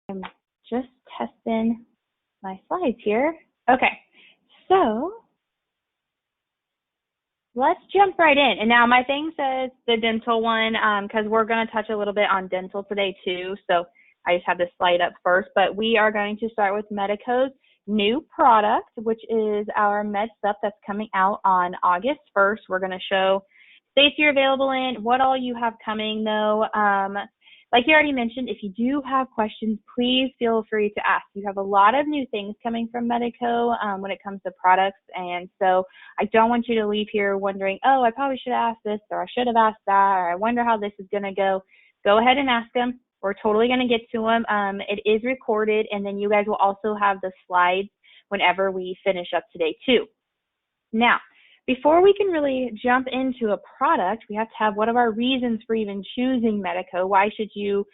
I'm just testing my slides here. Okay, so let's jump right in. And now my thing says the dental one because we're going to touch a little bit on dental today too. So I just have this slide up first, but we are going to start with Medico's new product, which is our Med Sup that's coming out on August 1st. We're going to show states you're available in, what all you have coming though. Like you already mentioned, if you do have questions, please feel free to ask. You have a lot of new things coming from Medico when it comes to products, and so I don't want you to leave here wondering, oh, I probably should have asked this, or I should have asked that, or I wonder how this is going to go. Go ahead and ask them. We're totally going to get to them. It is recorded, and then you guys will also have the slides whenever we finish up today too. Now, before we can really jump into a product, we have to have what are our reasons for even choosing Medico. Why should you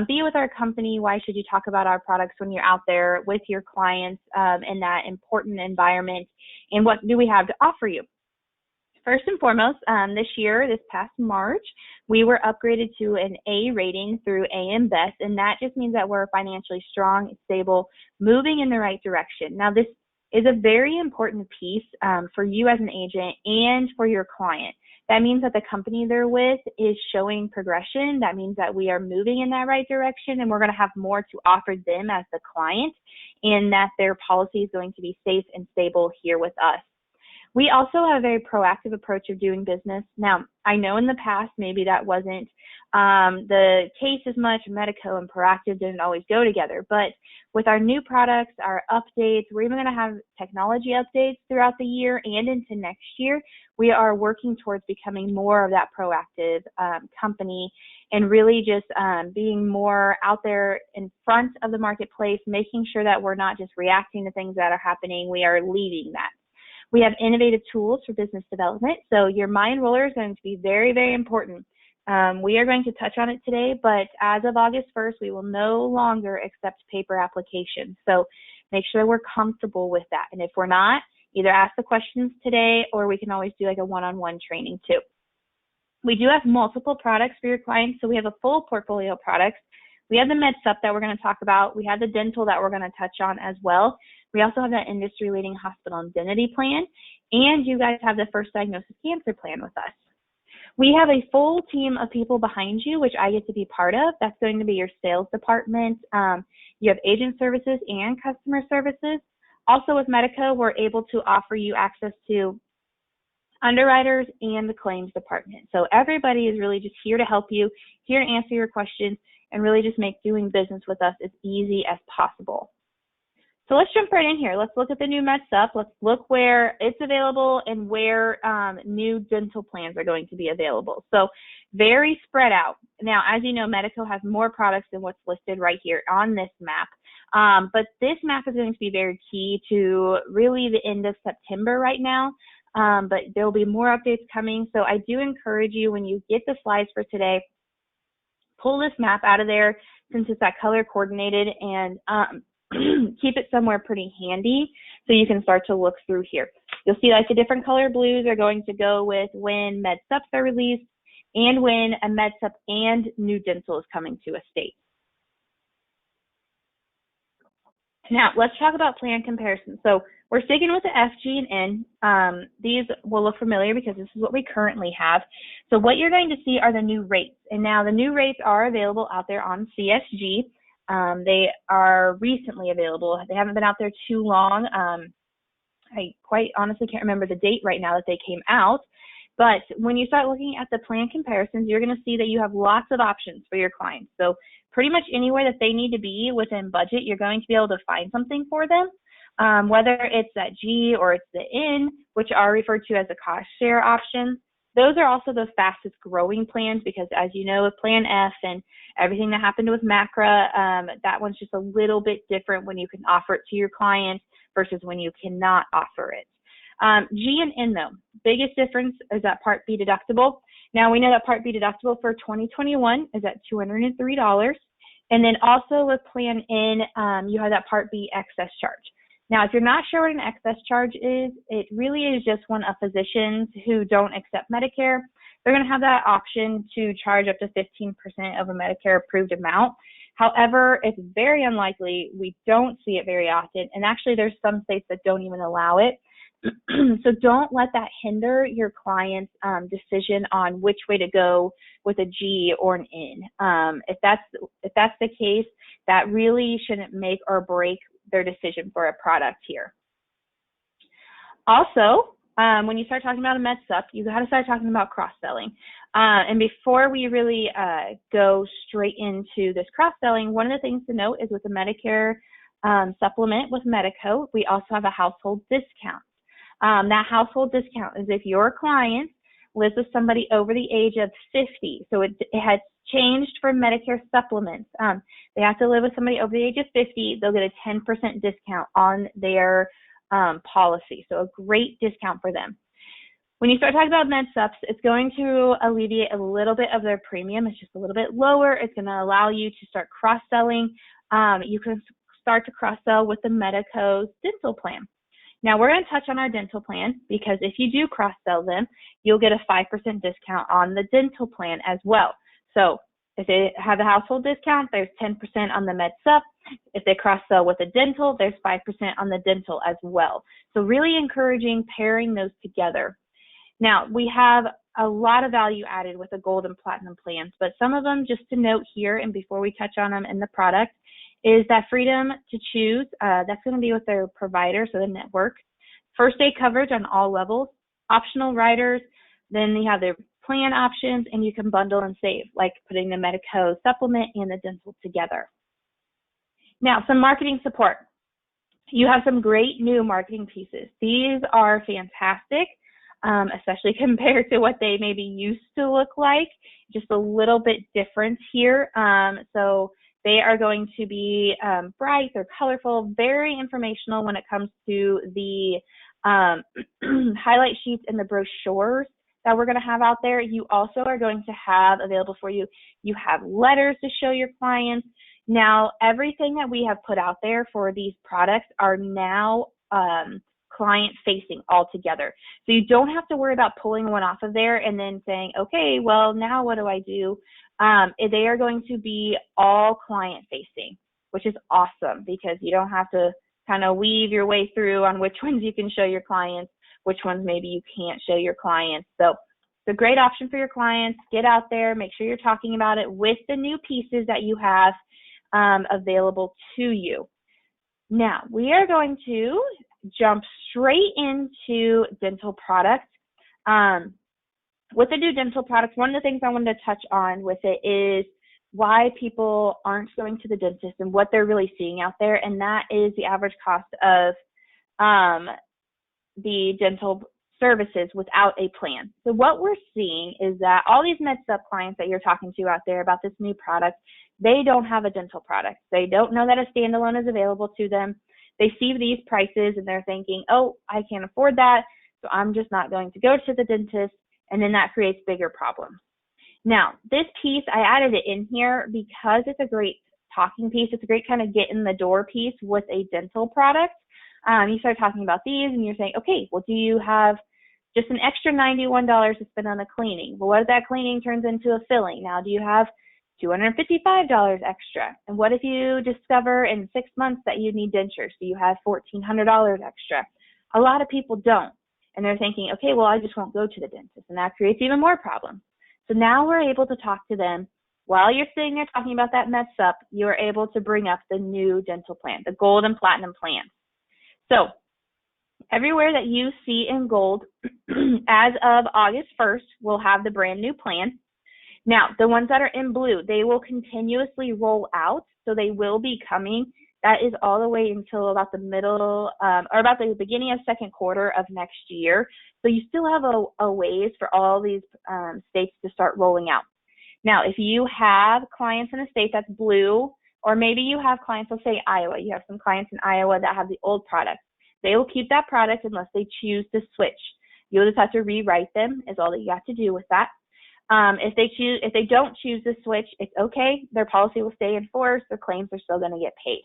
be with our company? Why should you talk about our products when you're out there with your clients in that important environment? And what do we have to offer you? First and foremost, this past March, we were upgraded to an A rating through AM Best, and that just means that we're financially strong, stable, moving in the right direction. Now, this is a very important piece for you as an agent and for your client. That means that the company they're with is showing progression. That means that we are moving in that right direction, and we're going to have more to offer them as the client, and that their policy is going to be safe and stable here with us. We also have a very proactive approach of doing business. Now, I know in the past maybe that wasn't the case as much. Medico and proactive didn't always go together, but with our new products, our updates, we're even going to have technology updates throughout the year and into next year. We are working towards becoming more of that proactive company and really just being more out there in front of the marketplace, making sure that we're not just reacting to things that are happening. We are leading that. We have innovative tools for business development. So your MyEnroller is going to be very, very important. We are going to touch on it today, but as of August 1st, we will no longer accept paper applications. So make sure we're comfortable with that. And if we're not, either ask the questions today or we can always do like a one-on-one training too. We do have multiple products for your clients. So we have a full portfolio of products. We have the Med Sup that we're going to talk about. We have the dental that we're going to touch on as well. We also have that industry-leading hospital indemnity plan, and you guys have the first diagnosis cancer plan with us. We have a full team of people behind you, which I get to be part of. That's going to be your sales department. You have agent services and customer services. Also with Medico, we're able to offer you access to underwriters and the claims department. So everybody is really just here to help you, here to answer your questions, and really just make doing business with us as easy as possible. So let's jump right in here. Let's look at the new Med Sup. Let's look where it's available and where new dental plans are going to be available. So very spread out. Now, as you know, Medico has more products than what's listed right here on this map. But this map is going to be very key to really the end of September right now. But there will be more updates coming. So I do encourage you, when you get the slides for today, pull this map out of there since it's that color coordinated, and keep it somewhere pretty handy so you can start to look through here. You'll see like the different color blues are going to go with when Med Sups are released and when a Med Sup and new dental is coming to a state. Now, let's talk about plan comparisons. So we're sticking with the F, G, and N. These will look familiar because this is what we currently have. So what you're going to see are the new rates. And now the new rates are available out there on CSG. They are recently available. They haven't been out there too long. I quite honestly can't remember the date right now that they came out. But when you start looking at the plan comparisons, you're going to see that you have lots of options for your clients. So pretty much anywhere that they need to be within budget, you're going to be able to find something for them. Whether it's that G or it's the N, which are referred to as the cost share option. Those are also the fastest growing plans because, as you know, with Plan F and everything that happened with MACRA, that one's just a little bit different when you can offer it to your clients versus when you cannot offer it. G and N, though, biggest difference is that Part B deductible. Now, we know that Part B deductible for 2021 is at $203. And then also with Plan N, you have that Part B excess charge. Now, if you're not sure what an excess charge is, it really is just when a physicians who don't accept Medicare, they're going to have that option to charge up to 15% of a Medicare approved amount. However, it's very unlikely. We don't see it very often. And actually, there's some states that don't even allow it. So don't let that hinder your client's decision on which way to go with a G or an N. If that's the case, that really shouldn't make or break their decision for a product here. Also, when you start talking about a med sup, you got to start talking about cross-selling. And before we really go straight into this cross-selling, one of the things to note is with the Medicare supplement with Medico, we also have a household discount. That household discount is if your client lives with somebody over the age of 50. So it has changed for Medicare supplements. They have to live with somebody over the age of 50. They'll get a 10% discount on their policy. So a great discount for them. When you start talking about med sups, it's going to alleviate a little bit of their premium. It's just a little bit lower. It's going to allow you to start cross-selling. You can start to cross-sell with the Medico's dental plan. Now, we're going to touch on our dental plan because if you do cross-sell them, you'll get a 5% discount on the dental plan as well. So if they have a household discount, there's 10% on the med sup. If they cross-sell with a dental, there's 5% on the dental as well. So really encouraging pairing those together. Now, we have a lot of value added with the gold and platinum plans, but some of them, just to note here and before we touch on them in the product, is that freedom to choose. That's going to be with their provider, so the network. First aid coverage on all levels, optional riders, then you have their plan options, and you can bundle and save, like putting the Medico supplement and the dental together. Now, some marketing support. You have some great new marketing pieces. These are fantastic, especially compared to what they maybe used to look like, just a little bit different here. So they are going to be bright, they're colorful, very informational when it comes to the highlight sheets and the brochures that we're going to have out there. You also are going to have available for you, you have letters to show your clients. Now, everything that we have put out there for these products are now client-facing altogether. So you don't have to worry about pulling one off of there and then saying, okay, well, now what do I do? They are going to be all client-facing, which is awesome because you don't have to kind of weave your way through on which ones you can show your clients, which ones maybe you can't show your clients. So it's a great option for your clients. Get out there, make sure you're talking about it with the new pieces that you have available to you. Now, we are going to jump straight into dental products. With the new dental products, one of the things I wanted to touch on with it is why people aren't going to the dentist and what they're really seeing out there, and that is the average cost of the dental services without a plan. So what we're seeing is that all these med sup clients that you're talking to out there about this new product, they don't have a dental product. They don't know that a standalone is available to them. They see these prices and they're thinking, oh, I can't afford that, so I'm just not going to go to the dentist, and then that creates bigger problems. Now, this piece, I added it in here because it's a great talking piece. It's a great kind of get in the door piece with a dental product. You start talking about these and you're saying, okay, well, do you have just an extra $91 to spend on a cleaning? Well, what if that cleaning turns into a filling? Now, do you have $255 extra? And what if you discover in 6 months that you need dentures? Do you have $1,400 extra? A lot of people don't. And they're thinking, okay, well, I just won't go to the dentist. And that creates even more problems. So now we're able to talk to them. While you're sitting there talking about that med sup, you're able to bring up the new dental plan, the gold and platinum plan. So everywhere that you see in gold, as of August 1st, we'll have the brand new plan. Now, the ones that are in blue, they will continuously roll out, so they will be coming. That is all the way until about the middle, or about the beginning of second quarter of next year. So you still have a ways for all these states to start rolling out. Now, if you have clients in a state that's blue, or maybe you have clients, let's say Iowa, you have some clients in Iowa that have the old product. They will keep that product unless they choose to switch. You'll just have to rewrite them is all that you have to do with that. If they don't choose to switch, it's okay. Their policy will stay in force. Their claims are still going to get paid.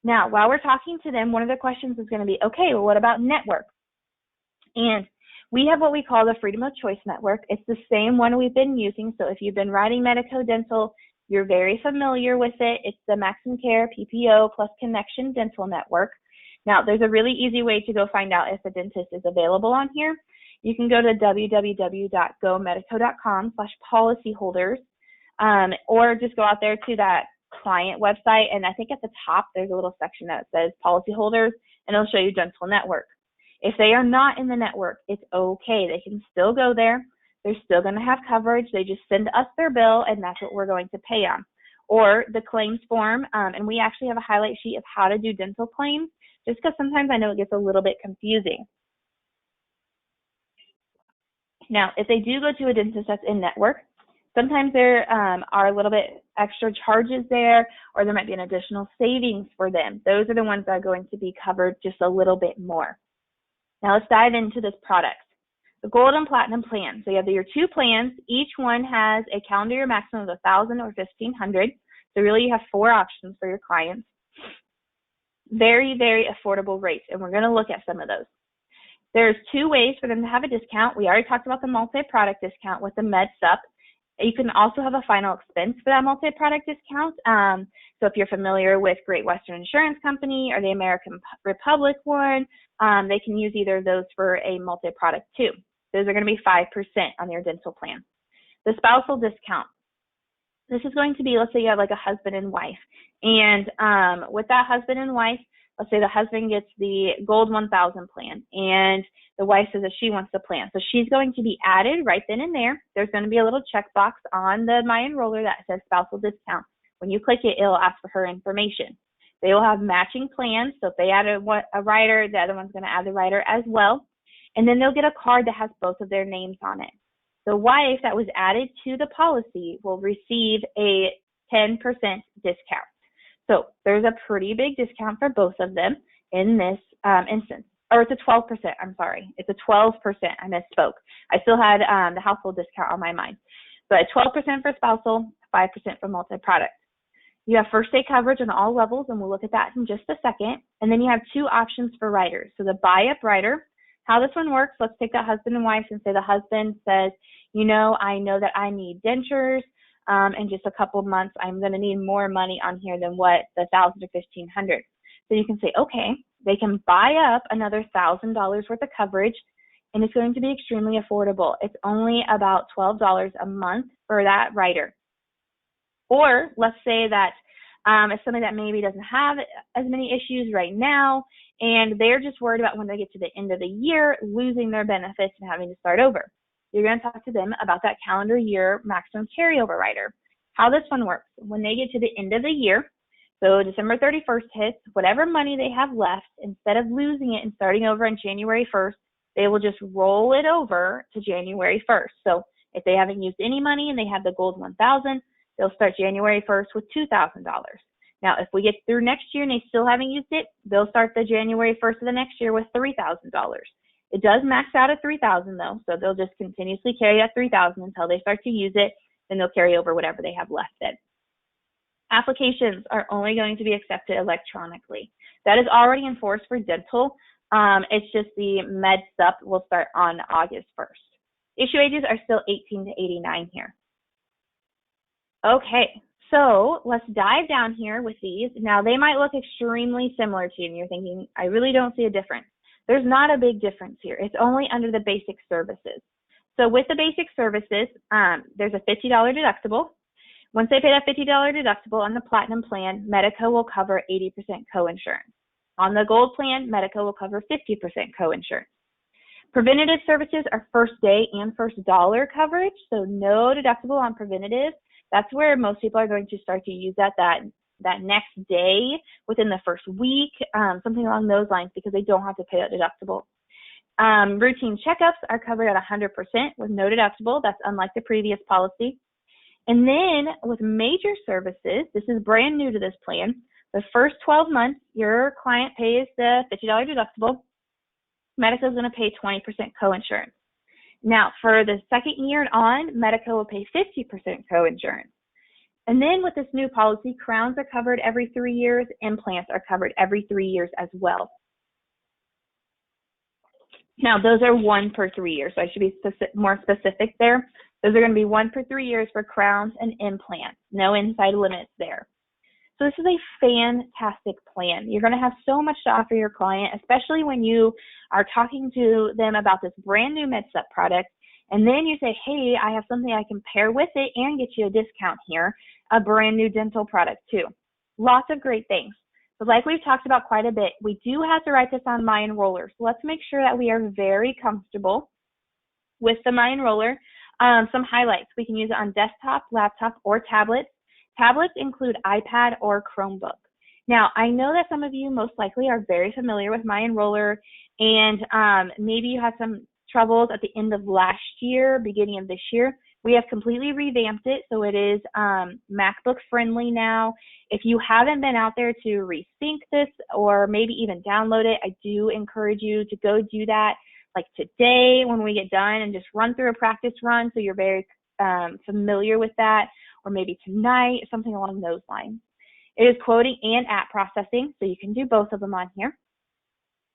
Now, while we're talking to them, one of the questions is going to be, okay, well, what about network? And we have what we call the Freedom of Choice Network. It's the same one we've been using. So if you've been writing Medico Dental, You're very familiar with it. It's the Maximum Care PPO plus Connection Dental Network. Now, there's a really easy way to go find out if a dentist is available on here. You can go to www.gomedico.com/policyholders, or just go out there to that client website, and I think at the top there's a little section that says policyholders, and it'll show you dental network. If they are not in the network, it's okay. They can still go there. They're still going to have coverage. They just send us their bill, and that's what we're going to pay on. Or the claims form, and we actually have a highlight sheet of how to do dental claims, just because sometimes I know it gets a little bit confusing. Now, if they do go to a dentist that's in network, sometimes there are a little bit extra charges there, or there might be an additional savings for them. Those are the ones that are going to be covered just a little bit more. Now let's dive into this product. The Gold and Platinum plan. So you have your two plans. Each one has a calendar year maximum of $1,000 or $1,500. So really you have four options for your clients. Very, very affordable rates, and we're going to look at some of those. There's two ways for them to have a discount. We already talked about the multi-product discount with the MedSup. You can also have a final expense for that multi-product discount. So if you're familiar with Great Western Insurance Company or the American Republic one, they can use either of those for a multi-product too. Those are going to be 5% on your dental plan. The spousal discount. This is going to be, let's say you have like a husband and wife. And with that husband and wife, let's say the husband gets the Gold 1000 plan and the wife says that she wants the plan. So she's going to be added right then and there. There's going to be a little checkbox on the MyEnroller that says spousal discount. When you click it, it'll ask for her information. They will have matching plans. So if they add a rider, the other one's going to add the rider as well. And then they'll get a card that has both of their names on it. The wife that was added to the policy will receive a 10% discount. So there's a pretty big discount for both of them in this instance. Or it's a 12%, I'm sorry. It's a 12%, I misspoke. I still had the household discount on my mind. But 12% for spousal, 5% for multi-product. You have first day coverage on all levels, and we'll look at that in just a second. And then you have two options for riders. So the buy-up rider, how this one works, let's take that husband and wife and say the husband says, I know that I need dentures. In just a couple of months, I'm going to need more money on here than what the $1,000 or $1,500. So you can say, okay, they can buy up another $1,000 worth of coverage, and it's going to be extremely affordable. It's only about $12 a month for that rider. Or let's say that it's somebody that maybe doesn't have as many issues right now, and they're just worried about when they get to the end of the year, losing their benefits and having to start over. You're going to talk to them about that calendar year maximum carryover rider. How this one works, when they get to the end of the year, so December 31st hits, whatever money they have left, instead of losing it and starting over on January 1st, they will just roll it over to January 1st. So if they haven't used any money and they have the Gold 1000, they'll start January 1st with $2,000. Now, if we get through next year and they still haven't used it, they'll start the January 1st of the next year with $3,000. It does max out at $3,000 though, so they'll just continuously carry that $3,000 until they start to use it, then they'll carry over whatever they have left then. Applications are only going to be accepted electronically. That is already enforced for dental. It's just the MedSup will start on August 1st. Issue ages are still 18 to 89 here. Okay, so let's dive down here with these. Now, they might look extremely similar to you, and you're thinking, I really don't see a difference. There's not a big difference here. It's only under the basic services. So with the basic services, there's a $50 deductible. Once they pay that $50 deductible on the Platinum plan, Medico will cover 80% coinsurance. On the Gold plan, Medico will cover 50% coinsurance. Preventative services are first day and first dollar coverage, so no deductible on preventative. That's where most people are going to start to use that next day, within the first week, something along those lines, because they don't have to pay that deductible. Routine checkups are covered at 100% with no deductible. That's unlike the previous policy. And then with major services, this is brand new to this plan. The first 12 months, your client pays the $50 deductible. Medico is going to pay 20% coinsurance. Now, for the second year and on, Medico will pay 50% coinsurance. And then with this new policy, crowns are covered every 3 years, implants are covered every 3 years as well. Now, those are 1 per 3 years, so I should be more specific there. Those are going to be 1 for 3 years for crowns and implants. No inside limits there. So this is a fantastic plan. You're going to have so much to offer your client, especially when you are talking to them about this brand new MedSup product. And then you say, hey, I have something I can pair with it and get you a discount here, a brand new dental product too. Lots of great things. But like we've talked about quite a bit, we do have to write this on MyEnroller. So let's make sure that we are very comfortable with the MyEnroller. Some highlights. We can use it on desktop, laptop, or tablets. Tablets include iPad or Chromebook. Now, I know that some of you most likely are very familiar with MyEnroller, and maybe you had some troubles at the end of last year, beginning of this year. We have completely revamped it, so it is MacBook friendly now. If you haven't been out there to resync this or maybe even download it, I do encourage you to go do that like today when we get done and just run through a practice run so you're very familiar with that, or maybe tonight, something along those lines. It is quoting and app processing, so you can do both of them on here.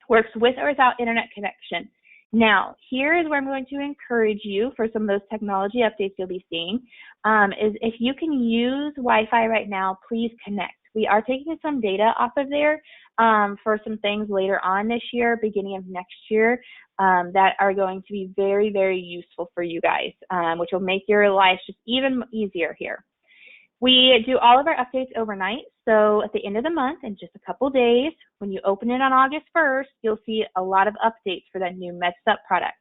Works with or without internet connection. Now, here is where I'm going to encourage you for some of those technology updates you'll be seeing, is if you can use Wi-Fi right now, please connect. We are taking some data off of there for some things later on this year, beginning of next year, that are going to be very, very useful for you guys, which will make your life just even easier here. We do all of our updates overnight, so at the end of the month, in just a couple days, when you open it on August 1st, you'll see a lot of updates for that new MedSup product.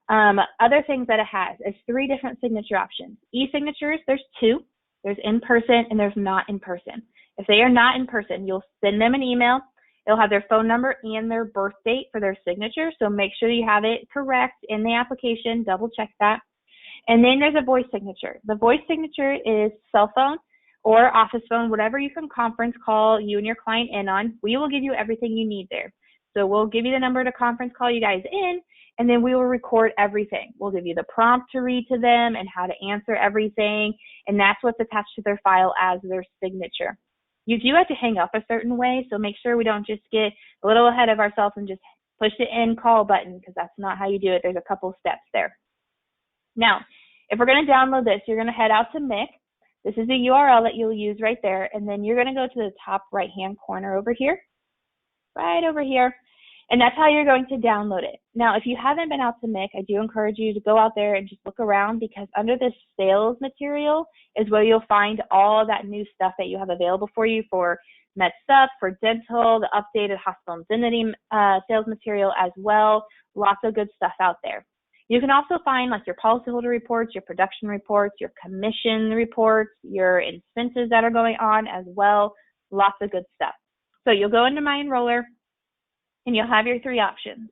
Other things that it has is 3 different signature options. E-signatures, there's 2. There's in person and there's not in person. If they are not in person, you'll send them an email. It'll have their phone number and their birth date for their signature, so make sure you have it correct in the application. Double check that. And then there's a voice signature. The voice signature is cell phone or office phone, whatever you can conference call you and your client in on. We will give you everything you need there. So we'll give you the number to conference call you guys in, and then we will record everything. We'll give you the prompt to read to them and how to answer everything, and that's what's attached to their file as their signature. You do have to hang up a certain way, so make sure we don't just get a little ahead of ourselves and just push the end call button, because that's not how you do it. There's a couple steps there. Now, if we're going to download this, you're going to head out to MIC. This is the URL that you'll use right there, and then you're going to go to the top right-hand corner over here, right over here, and that's how you're going to download it. Now, if you haven't been out to MIC, I do encourage you to go out there and just look around, because under this sales material is where you'll find all that new stuff that you have available for you for MedSup, for dental, the updated hospital indemnity sales material as well. Lots of good stuff out there. You can also find like your policyholder reports, your production reports, your commission reports, your expenses that are going on as well. Lots of good stuff. So you'll go into MyEnroller and you'll have your 3 options.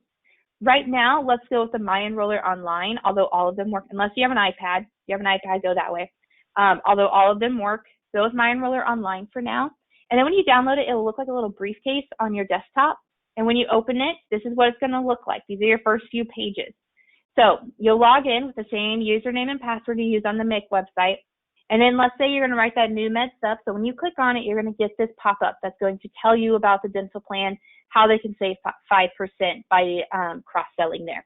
Right now, let's go with the MyEnroller Online, although all of them work, unless you have an iPad. If you have an iPad, go that way. Although all of them work, go with MyEnroller Online for now. And then when you download it, it'll look like a little briefcase on your desktop. And when you open it, this is what it's going to look like. These are your first few pages. So you'll log in with the same username and password you use on the MIC website. And then let's say you're going to write that new MedSup. So when you click on it, you're going to get this pop-up that's going to tell you about the dental plan, how they can save 5% by cross-selling there.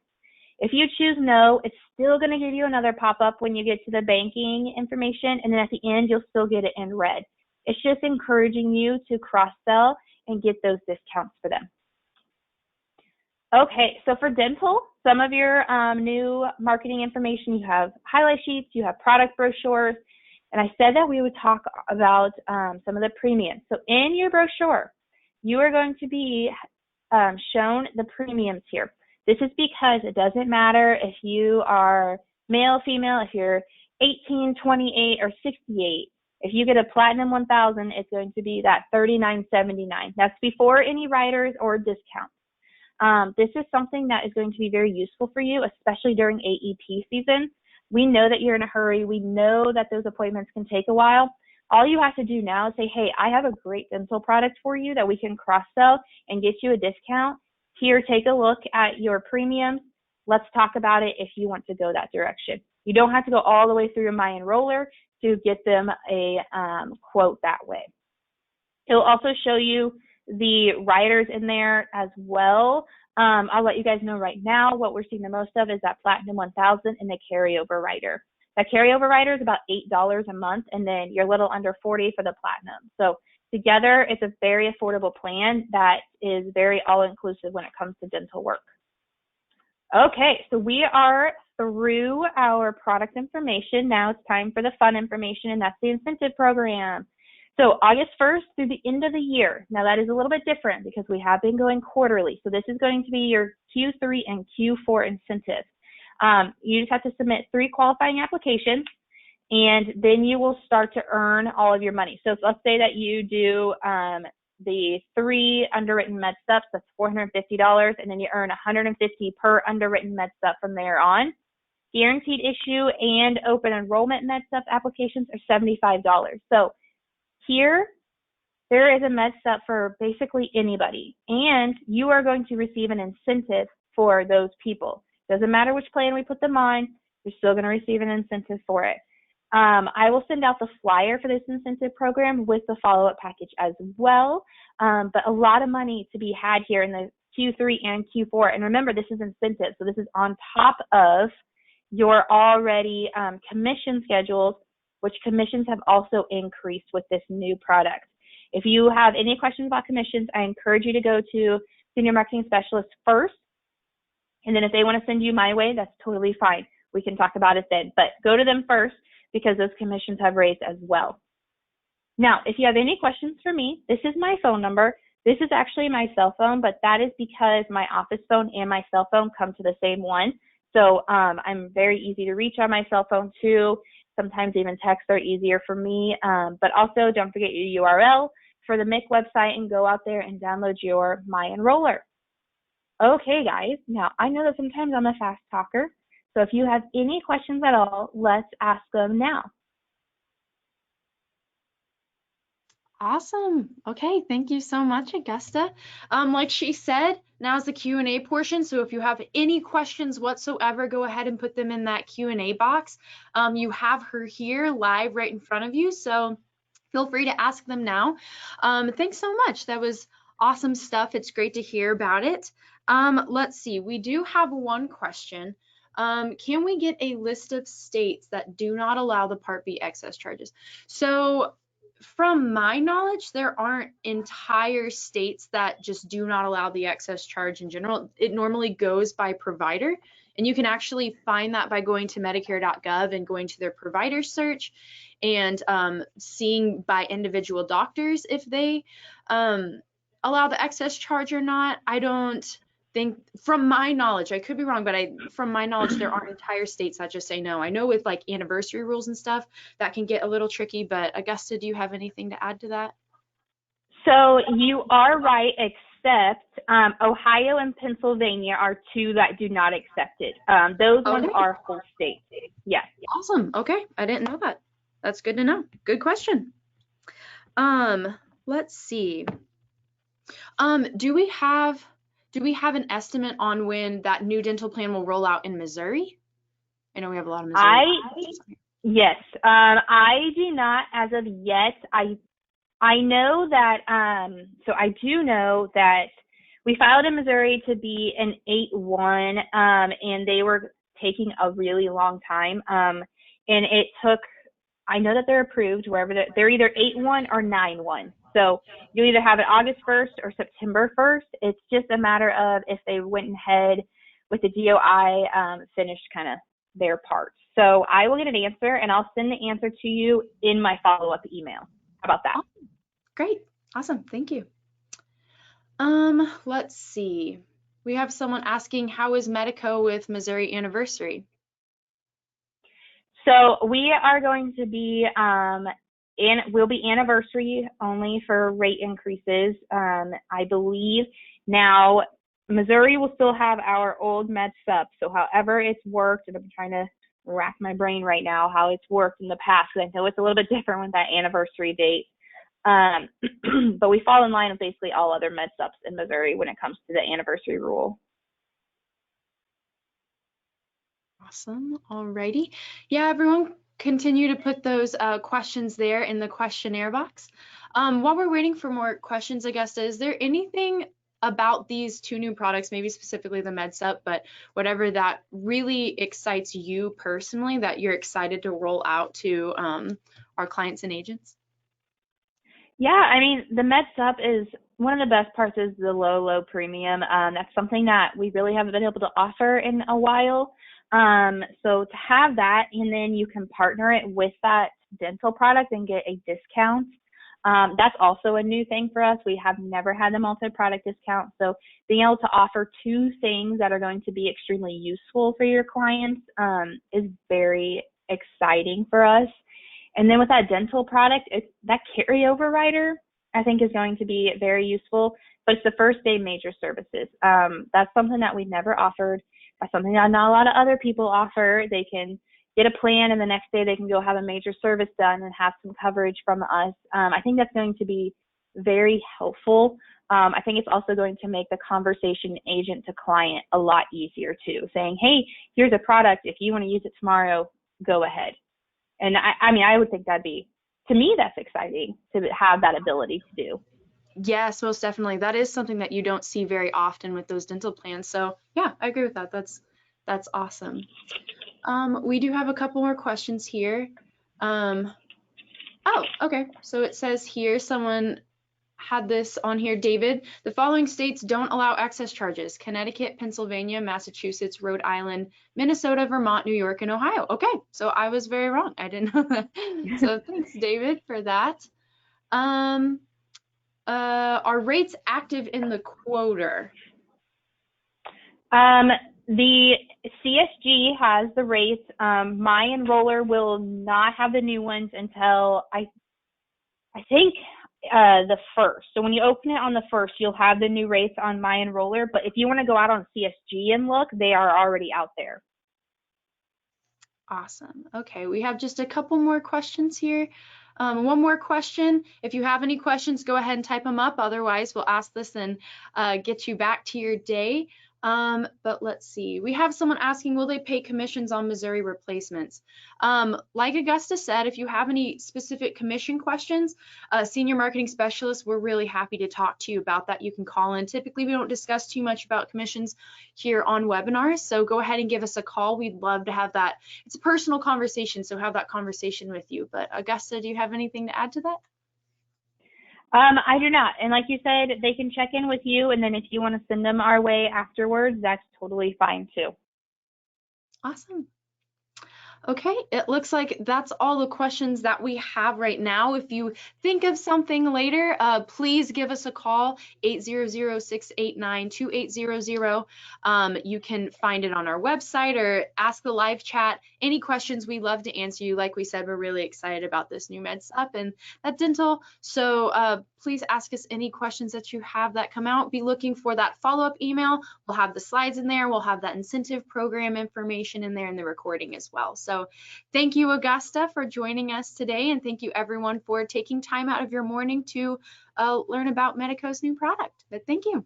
If you choose no, it's still going to give you another pop-up when you get to the banking information. And then at the end, you'll still get it in red. It's just encouraging you to cross-sell and get those discounts for them. Okay, so for dental, some of your new marketing information, you have highlight sheets, you have product brochures, and I said that we would talk about some of the premiums. So in your brochure, you are going to be shown the premiums here. This is because it doesn't matter if you are male, female, if you're 18, 28, or 68. If you get a Platinum 1000, it's going to be that $39.79. That's before any riders or discounts. This is something that is going to be very useful for you, especially during AEP season. We know that you're in a hurry. We know that those appointments can take a while. All you have to do now is say, hey, I have a great dental product for you that we can cross-sell and get you a discount. Here, take a look at your premiums. Let's talk about it if you want to go that direction. You don't have to go all the way through your MyEnroller to get them a quote that way. It'll also show you the riders in there as well. I'll let you guys know right now what we're seeing the most of is that Platinum 1000 and the carryover rider. That carryover rider is about $8 a month, and then you're a little under $40 for the platinum. So together, it's a very affordable plan that is very all-inclusive when it comes to dental work. Okay, so we are through our product information. Now it's time for the fun information, and that's the incentive program. So August 1st through the end of the year. Now that is a little bit different because we have been going quarterly. So this is going to be your Q3 and Q4 incentives. You just have to submit 3 qualifying applications, and then you will start to earn all of your money. So let's say that you do the 3 underwritten med steps, that's $450, and then you earn $150 per underwritten med step from there on. Guaranteed issue and open enrollment med step applications are $75. So here, there is a med step for basically anybody, and you are going to receive an incentive for those people. Doesn't matter which plan we put them on, you're still going to receive an incentive for it. I will send out the flyer for this incentive program with the follow-up package as well, but a lot of money to be had here in the Q3 and Q4. And remember, this is incentive, so this is on top of your already commission schedules, which commissions have also increased with this new product. If you have any questions about commissions, I encourage you to go to Senior Marketing Specialist first, and then if they want to send you my way, that's totally fine. We can talk about it then, but go to them first because those commissions have raised as well. Now, if you have any questions for me, this is my phone number. This is actually my cell phone, but that is because my office phone and my cell phone come to the same one. So I'm very easy to reach on my cell phone too. Sometimes even texts are easier for me. But also don't forget your URL for the MIC website and go out there and download your MyEnroller. Okay, guys. Now, I know that sometimes I'm a fast talker. So if you have any questions at all, let's ask them now. Awesome. Okay, thank you so much, Augusta. Like she said, now's the Q&A portion. So if you have any questions whatsoever, go ahead and put them in that Q&A box. You have her here live right in front of you, so feel free to ask them now. Thanks so much. That was awesome stuff. It's great to hear about it. Let's see. We do have one question. Can we get a list of states that do not allow the Part B excess charges? So from my knowledge, there aren't entire states that just do not allow the excess charge in general. It normally goes by provider, and you can actually find that by going to Medicare.gov and going to their provider search and seeing by individual doctors if they allow the excess charge or not. I don't think, from my knowledge, I could be wrong, but from my knowledge, there aren't entire states that just say no. I know with like anniversary rules and stuff, that can get a little tricky, but Augusta, do you have anything to add to that? So you are right, except Ohio and Pennsylvania are 2 that do not accept it. Those ones are whole states. Yes. Awesome. Okay. I didn't know that. That's good to know. Good question. Let's see. Do we have an estimate on when that new dental plan will roll out in Missouri? I know we have a lot of Missouri. Yes. I do not as of yet. I know that, so I do know that we filed in Missouri to be an 8-1, and they were taking a really long time. And it took, I know that they're approved wherever they're either 8-1 or 9-1. So you either have it August 1st or September 1st. It's just a matter of if they went ahead with the DOI, finished kind of their part. So I will get an answer, and I'll send the answer to you in my follow-up email. How about that? Awesome. Great. Awesome. Thank you. Let's see. We have someone asking, how is Medico with Missouri anniversary? So we are going to be will be anniversary only for rate increases, I believe. Now, Missouri will still have our old med sub. So however it's worked, and I'm trying to rack my brain right now how it's worked in the past, because I know it's a little bit different with that anniversary date. But we fall in line with basically all other med subs in Missouri when it comes to the anniversary rule. Awesome. Alrighty. Yeah, everyone continue to put those questions there in the questionnaire box. While we're waiting for more questions, Augusta, is there anything about these 2 new products, maybe specifically the MedSup, but whatever that really excites you personally that you're excited to roll out to our clients and agents? Yeah, I mean, the MedSup is one of the best parts is the low premium. That's something that we really haven't been able to offer in a while. So to have that, and then you can partner it with that dental product and get a discount. That's also a new thing for us. We have never had the multi-product discount. So being able to offer 2 things that are going to be extremely useful for your clients is very exciting for us. And then with that dental product, that carryover rider, I think, is going to be very useful. But it's the first day major services. That's something that we've never offered. That's something that not a lot of other people offer. They can get a plan, and the next day they can go have a major service done and have some coverage from us. I think that's going to be very helpful. I think it's also going to make the conversation agent to client a lot easier too, saying, hey, here's a product. If you want to use it tomorrow, go ahead. And I mean, I would think to me, that's exciting to have that ability to do. Yes, most definitely. That is something that you don't see very often with those dental plans. So yeah, I agree with that. That's awesome. We do have a couple more questions here. Oh, okay. So it says here, someone had this on here, David. The following states don't allow excess charges: Connecticut, Pennsylvania, Massachusetts, Rhode Island, Minnesota, Vermont, New York, and Ohio. Okay, so I was very wrong. I didn't know that. So thanks, David, for that. Are rates active in the quoter? The CSG has the rates. MyEnroller will not have the new ones until I think the 1st. So when you open it on the 1st, you'll have the new rates on MyEnroller. But if you want to go out on CSG and look, they are already out there. Awesome. Okay, we have just a couple more questions here. One more question. If you have any questions, go ahead and type them up. Otherwise, we'll ask this and get you back to your day. But let's see. We have someone asking, will they pay commissions on Missouri replacements? Like Augusta said, if you have any specific commission questions, senior marketing specialists, we're really happy to talk to you about that. You can call in. Typically, we don't discuss too much about commissions here on webinars, so go ahead and give us a call. We'd love to have that. It's a personal conversation, so have that conversation with you. But Augusta, do you have anything to add to that? I do not. And like you said, they can check in with you, and then if you want to send them our way afterwards, that's totally fine too. Awesome. Okay, it looks like that's all the questions that we have right now. If you think of something later, please give us a call, 800-689-2800. You can find it on our website or ask the live chat. Any questions, we love to answer you. Like we said, we're really excited about this new MedSup and that dental. So please ask us any questions that you have that come out. Be looking for that follow-up email. We'll have the slides in there. We'll have that incentive program information in there in the recording as well. So thank you, Augusta, for joining us today. And thank you, everyone, for taking time out of your morning to learn about Medico's new product. But thank you.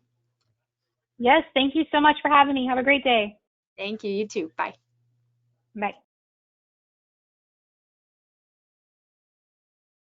Yes, thank you so much for having me. Have a great day. Thank you. You too. Bye. Bye.